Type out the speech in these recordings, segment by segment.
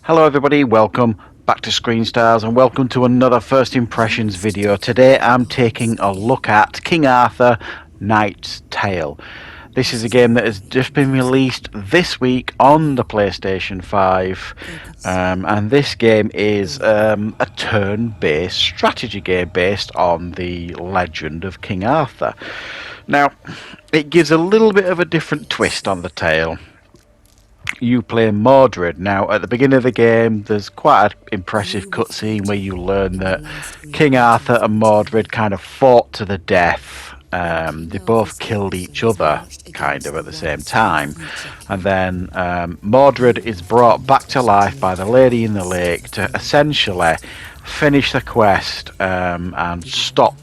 Hello everybody, welcome back to Screenstars and welcome to another First Impressions video. Today I'm taking a look at King Arthur Knight's Tale. This is a game that has just been released this week on the PlayStation 5 and this game is a turn-based strategy game based on the legend of King Arthur. Now, it gives a little bit of a different twist on the tale. You play Mordred. Now, at the beginning of the game, there's quite an impressive cutscene where you learn that King Arthur and Mordred kind of fought to the death. They both killed each other, kind of, at the same time. And then Mordred is brought back to life by the Lady in the Lake to essentially finish the quest and stop,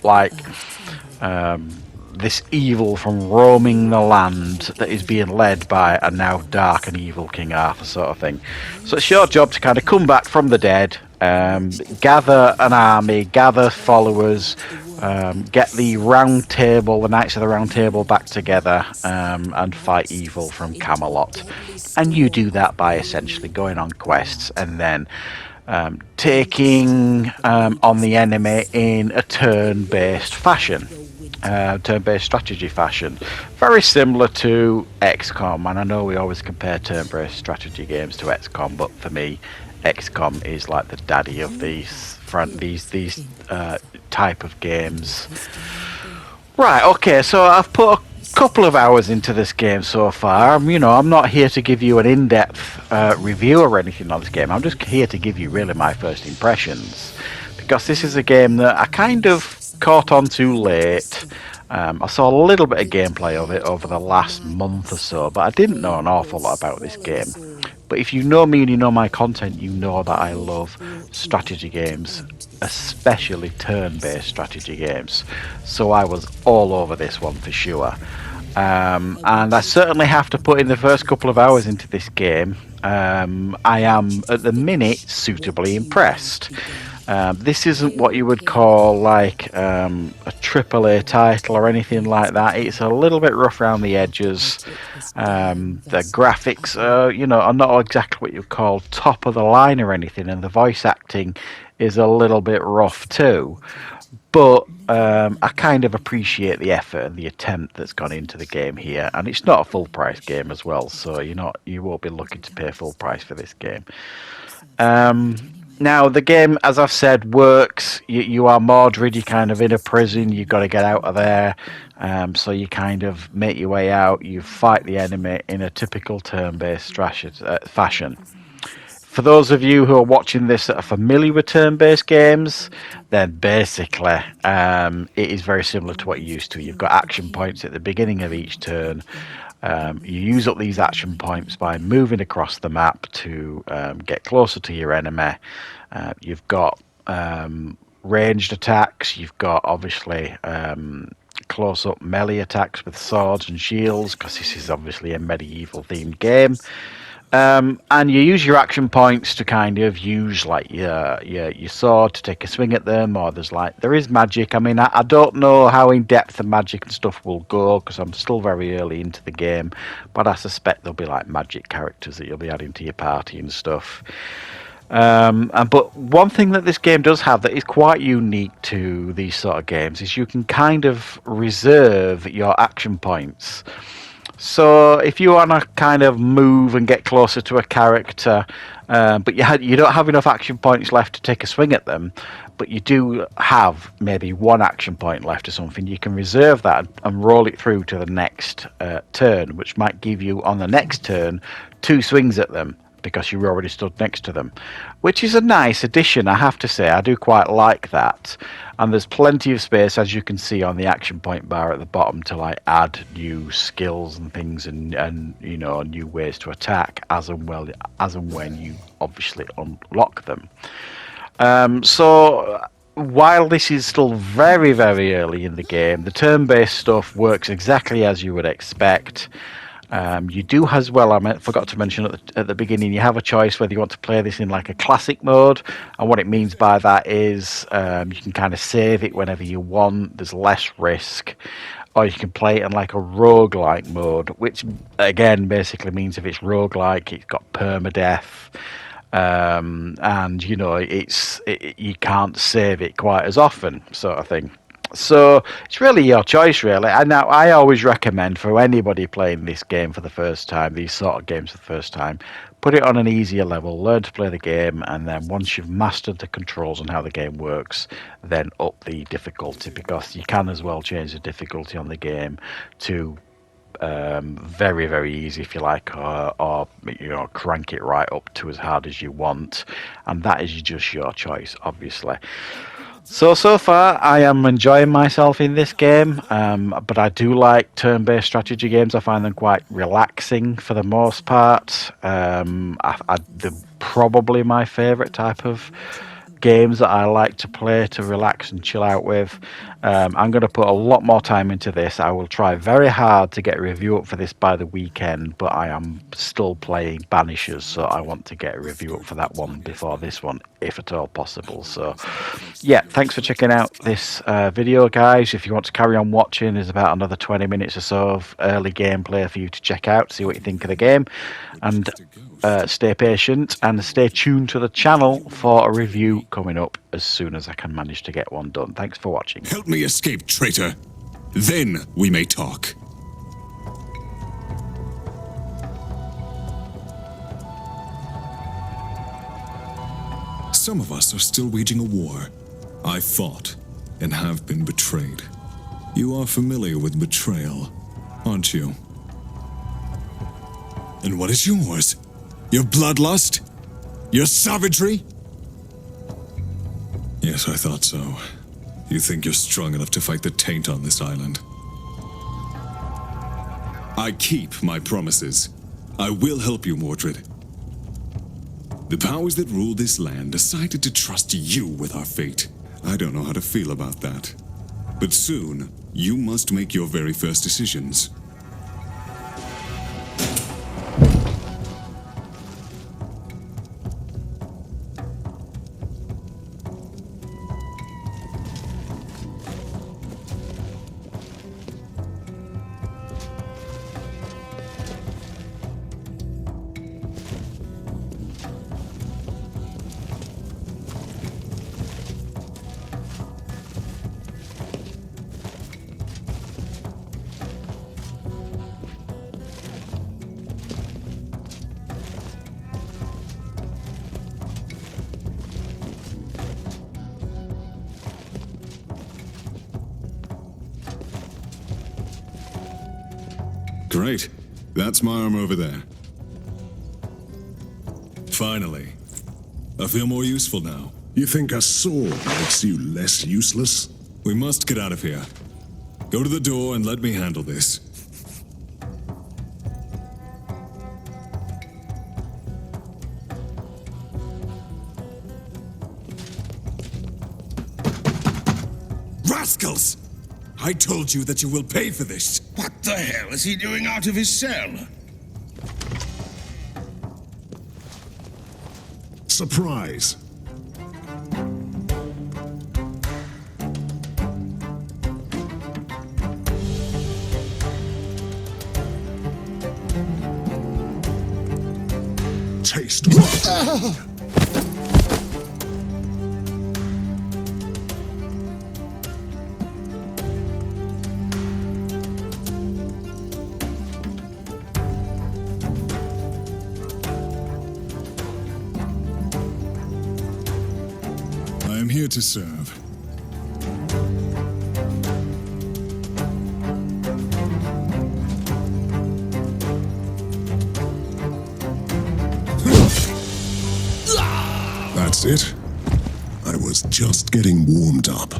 this evil from roaming the land that is being led by a now dark and evil King Arthur, sort of thing. So it's your job to kind of come back from the dead, gather an army, gather followers, get the Round Table, the Knights of the Round Table, back together and fight evil from Camelot. And you do that by essentially going on quests and then taking on the enemy in a turn-based fashion. Turn-based strategy fashion, very similar to XCOM, and I know we always compare turn-based strategy games to XCOM, but for me, XCOM is like the daddy of these type of games. Right, okay, so I've put a couple of hours into this game so far. I'm not here to give you an in-depth review or anything on this game. I'm just here to give you really my first impressions, because this is a game that I kind of caught on too late. I saw a little bit of gameplay of it over the last month or so, but I didn't know an awful lot about this game. But if you know me and you know my content, you know that I love strategy games, especially turn-based strategy games. So I was all over this one for sure. And I certainly have to put in the first couple of hours into this game. I am, at the minute, suitably impressed. This isn't what you would call like a AAA title or anything like that. It's a little bit rough around the edges. The graphics are not exactly what you call top of the line or anything, and the voice acting is a little bit rough too. But I kind of appreciate the effort and the attempt that's gone into the game here, and it's not a full price game as well, so you won't be looking to pay full price for this game. Now, the game, as I've said, works. You are Mordred, you're kind of in a prison, you've got to get out of there. So you kind of make your way out, you fight the enemy in a typical turn-based fashion. For those of you who are watching this that are familiar with turn-based games, then basically it is very similar to what you're used to. You've got action points at the beginning of each turn. You use up these action points by moving across the map to get closer to your enemy. You've got ranged attacks. You've got obviously close-up melee attacks with swords and shields, because this is obviously a medieval themed game. And you use your action points to kind of use like your sword to take a swing at them, or there is magic. I mean, I don't know how in depth the magic and stuff will go, because I'm still very early into the game, but I suspect there'll be like magic characters that you'll be adding to your party and stuff. But one thing that this game does have that is quite unique to these sort of games is you can kind of reserve your action points. So if you want to kind of move and get closer to a character, but you don't have enough action points left to take a swing at them, but you do have maybe one action point left or something, you can reserve that and roll it through to the next turn, which might give you on the next turn 2 swings at them, because you already stood next to them, which is a nice addition, I have to say. I do quite like that. And there's plenty of space, as you can see on the action point bar at the bottom, to like add new skills and things and new ways to attack as and when you obviously unlock them. So while this is still very, very early in the game, the turn-based stuff works exactly as you would expect. You do as well, I forgot to mention at the beginning, you have a choice whether you want to play this in like a classic mode, and what it means by that is you can kind of save it whenever you want, there's less risk, or you can play it in like a roguelike mode, which again basically means if it's roguelike, it's got permadeath, and you can't save it quite as often, sort of thing. So it's really your choice, really. And now I always recommend for anybody playing this game for the first time, these sort of games for the first time, put it on an easier level, learn to play the game, and then once you've mastered the controls and how the game works, then up the difficulty, because you can as well change the difficulty on the game to very, very easy if you like, or crank it right up to as hard as you want, and that is just your choice, obviously. So far, I am enjoying myself in this game, but I do like turn-based strategy games. I find them quite relaxing for the most part. They're probably my favourite type of games that I like to play to relax and chill out with. I'm going to put a lot more time into this. I will try very hard to get a review up for this by the weekend, but I am still playing Banishers, so I want to get a review up for that one before this one, if at all possible. So yeah, thanks for checking out this video, guys. If you want to carry on watching, there's about another 20 minutes or so of early gameplay for you to check out, see what you think of the game, and stay patient and stay tuned to the channel for a review coming up as soon as I can manage to get one done. Thanks for watching. Help me escape, traitor. Then we may talk. Some of us are still waging a war. I fought and have been betrayed. You are familiar with betrayal, aren't you? And what is yours? Your bloodlust? Your savagery? Yes, I thought so. You think you're strong enough to fight the taint on this island? I keep my promises. I will help you, Mordred. The powers that rule this land decided to trust you with our fate. I don't know how to feel about that. But soon, you must make your very first decisions. Great. That's my arm over there. Finally. I feel more useful now. You think a sword makes you less useless? We must get out of here. Go to the door and let me handle this. Rascals! I told you that you will pay for this. What the hell is he doing out of his cell? Surprise! Taste what? I am here to serve. That's it? I was just getting warmed up.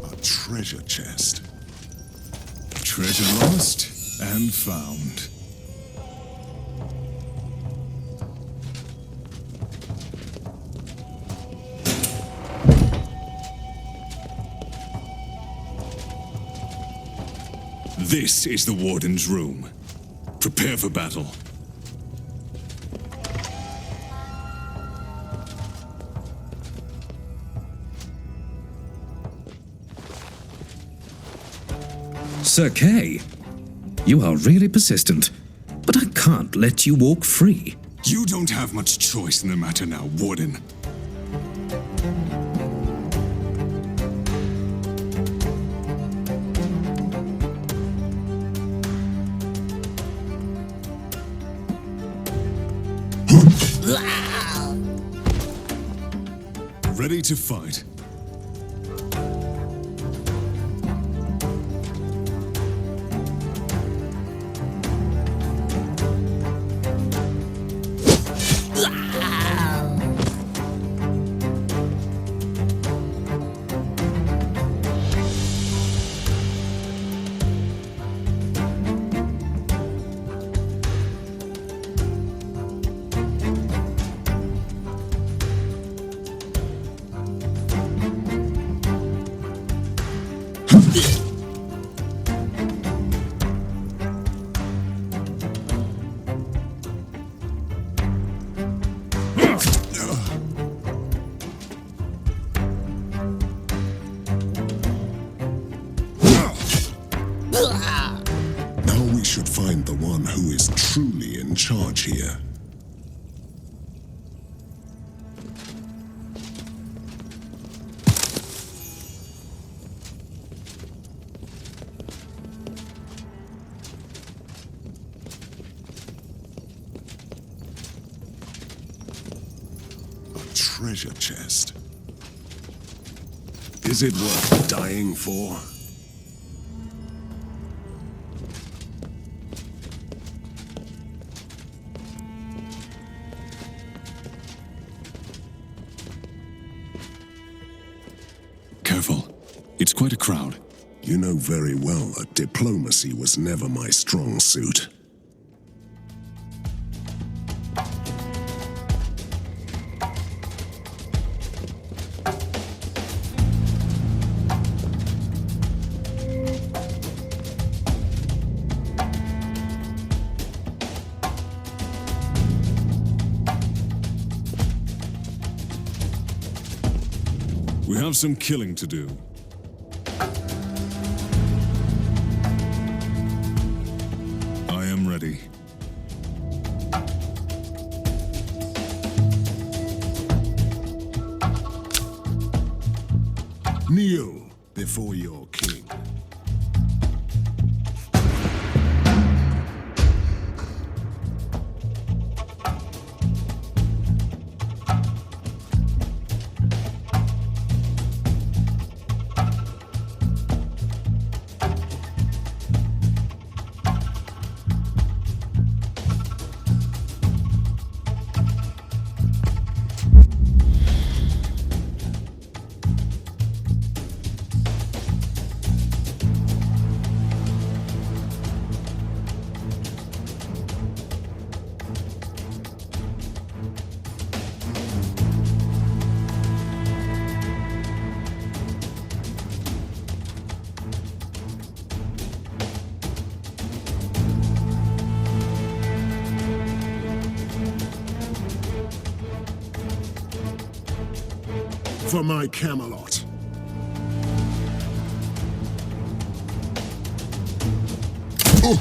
A treasure chest. Treasure lost and found. This is the Warden's room. Prepare for battle. Sir Kay, you are really persistent, but I can't let you walk free. You don't have much choice in the matter now, Warden. Ready to fight. Now we should find the one who is truly in charge here. A treasure chest. Is it worth dying for? Careful. It's quite a crowd. You know very well that diplomacy was never my strong suit. We have some killing to do. I am ready. Kneel before your king. For my Camelot. Oh!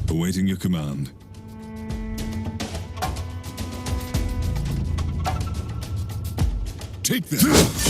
Awaiting your command. Take that!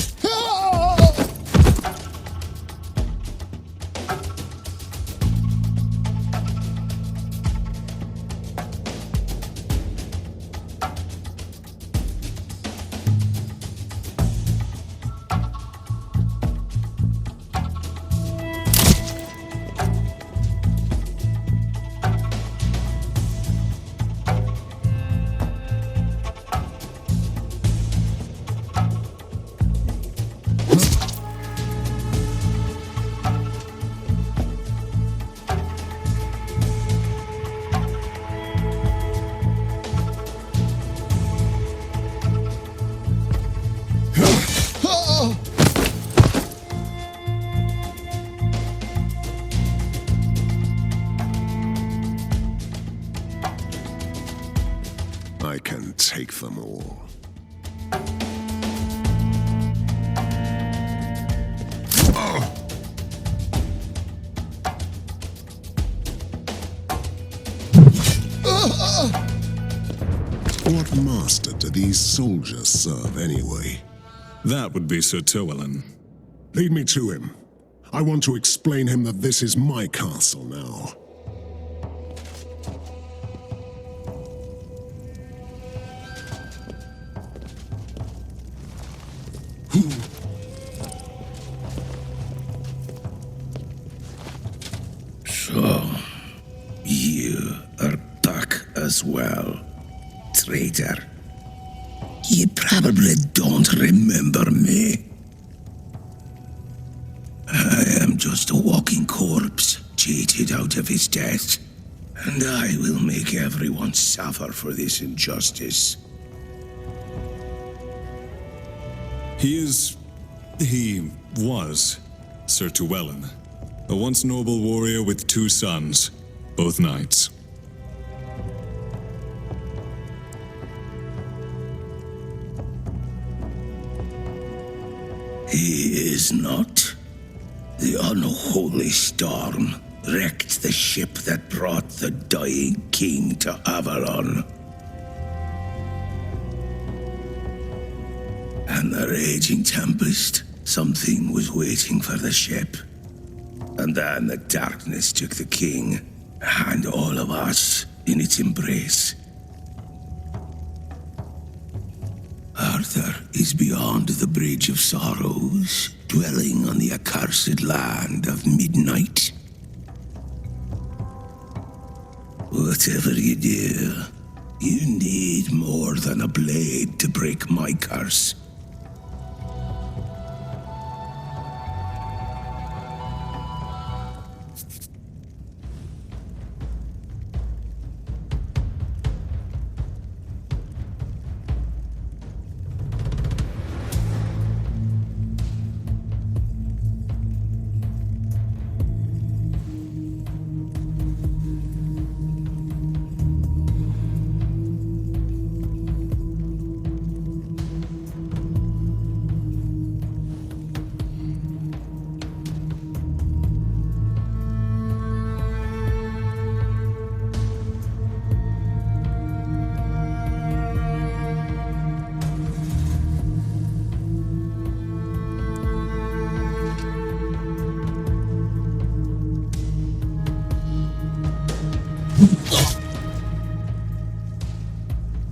I can take them all. What master do these soldiers serve anyway? That would be Sir Tywelin. Lead me to him. I want to explain him that this is my castle now. So, you are back as well, traitor. You probably don't remember me. I am just a walking corpse, cheated out of his death, and I will make everyone suffer for this injustice. He was Sir Tywelin, a once noble warrior with 2 sons, both knights. He is not. The unholy storm wrecked the ship that brought the dying king to Avalon. And the raging tempest, something was waiting for the ship. And then the darkness took the king, and all of us in its embrace. Arthur is beyond the Bridge of Sorrows, dwelling on the accursed land of midnight. Whatever you do, you need more than a blade to break my curse.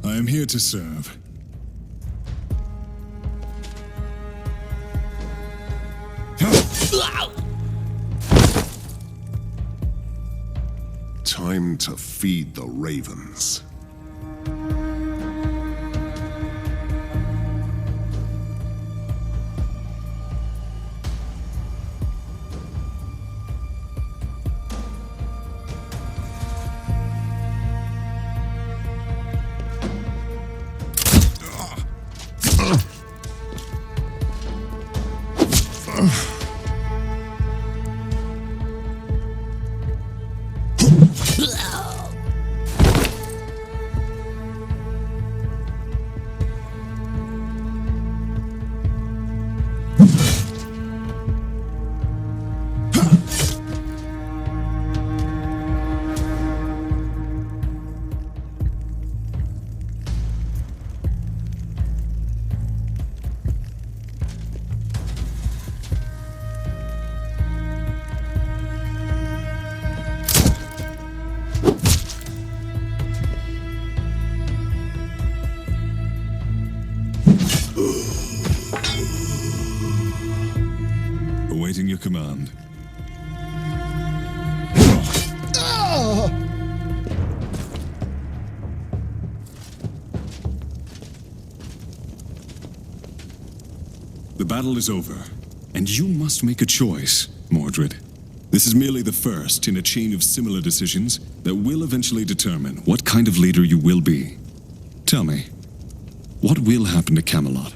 I am here to serve. Time to feed the ravens. Awaiting your command. The battle is over, and you must make a choice, Mordred. This is merely the first in a chain of similar decisions that will eventually determine what kind of leader you will be. Tell me, what will happen to Camelot?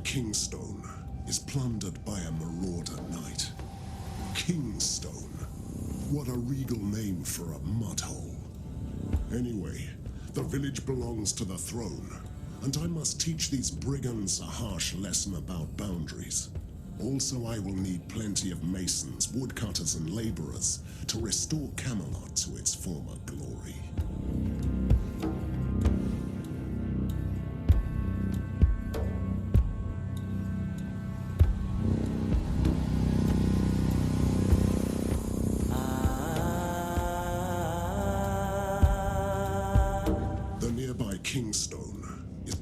Kingstone is plundered by a marauder knight. Kingstone. What a regal name for a mudhole. Anyway, the village belongs to the throne, and I must teach these brigands a harsh lesson about boundaries. Also, I will need plenty of masons, woodcutters, and laborers to restore Camelot to its former glory. The nearby Kingstone is...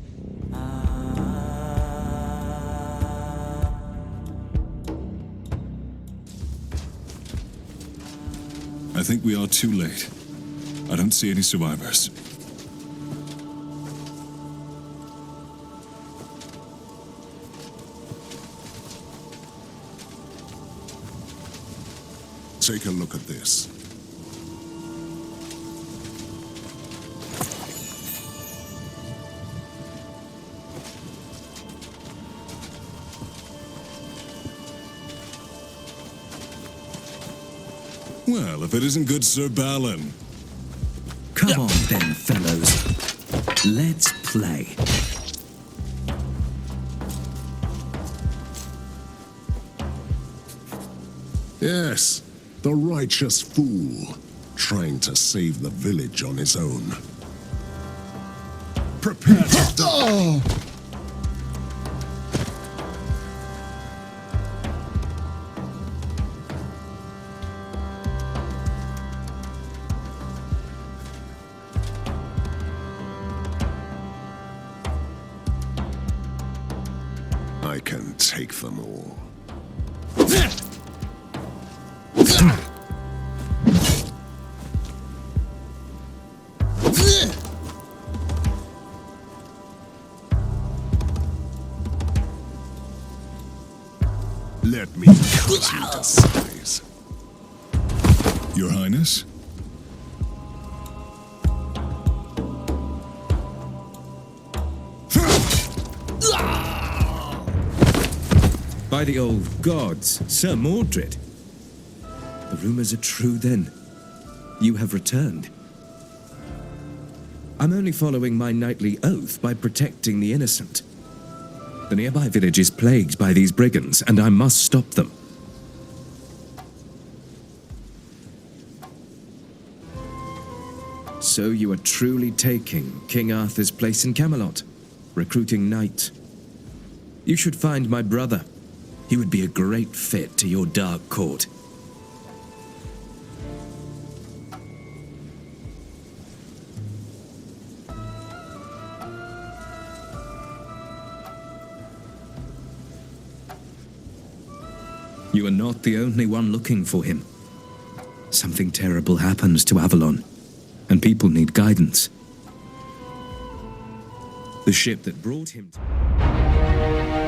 I think we are too late. I don't see any survivors. Take a look at this. Well, if it isn't good Sir Balin. Come on then, fellows. Let's play. Yes, the righteous fool, trying to save the village on his own. Prepare to die! I can take them all. Let me cut you to size. Your Highness? By the old gods, Sir Mordred. The rumors are true then. You have returned. I'm only following my knightly oath by protecting the innocent. The nearby village is plagued by these brigands, and I must stop them. So you are truly taking King Arthur's place in Camelot, recruiting knights. You should find my brother. He would be a great fit to your dark court. You are not the only one looking for him. Something terrible happens to Avalon, and people need guidance. The ship that brought him to...